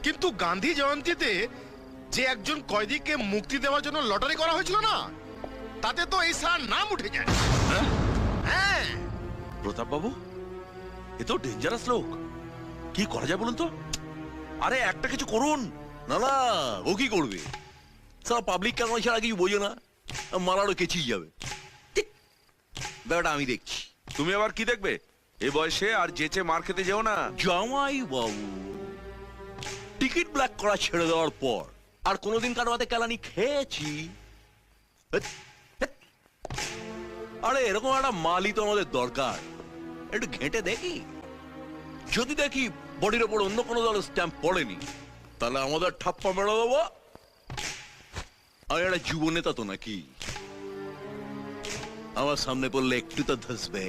কিন্তু গান্ধী জয়ন্তীতে যে একজন কয়েদিকে মুক্তি দেওয়ার জন্য লটারি করা হয়েছিল না, তাতে তো এই স্যার নাম উঠে যায়। হ্যাঁ প্রতাপ বাবু, এ তো ডেঞ্জারাস লোক, কি করা যায় বলুন তো? আরে একটা কিছু করুন। না না, ও কি করবে? সারা পাবলিক কেন ছাড়া কিছু বোঝে না, মারারও কেচিয়ে যাবে। ব্যাপারটা আমি দেখছি। তুমি আবার কি দেখবে? এই বয়সে আর যেচে মার খেতে যেও না। জামাই বাবু, টিকিট ব্ল্যাক করা ছেড়ে দেওয়ার পর আর কোনোদিন কারো হাতে কেলানি খেয়েছি? আরে এরকম একটা মালই তো আমাদের দরকার। একটু ঘেঁটে দেখি, যদি দেখি বডির ওপর অন্য কোনো দলের স্ট্যাম্প পড়েনি, তাহলে আমাদের ঠাপ্পা মেরে দেবো। আর একটা যুব নেতা তো নাকি, আমার সামনে পড়লে একটু তো ধসবে।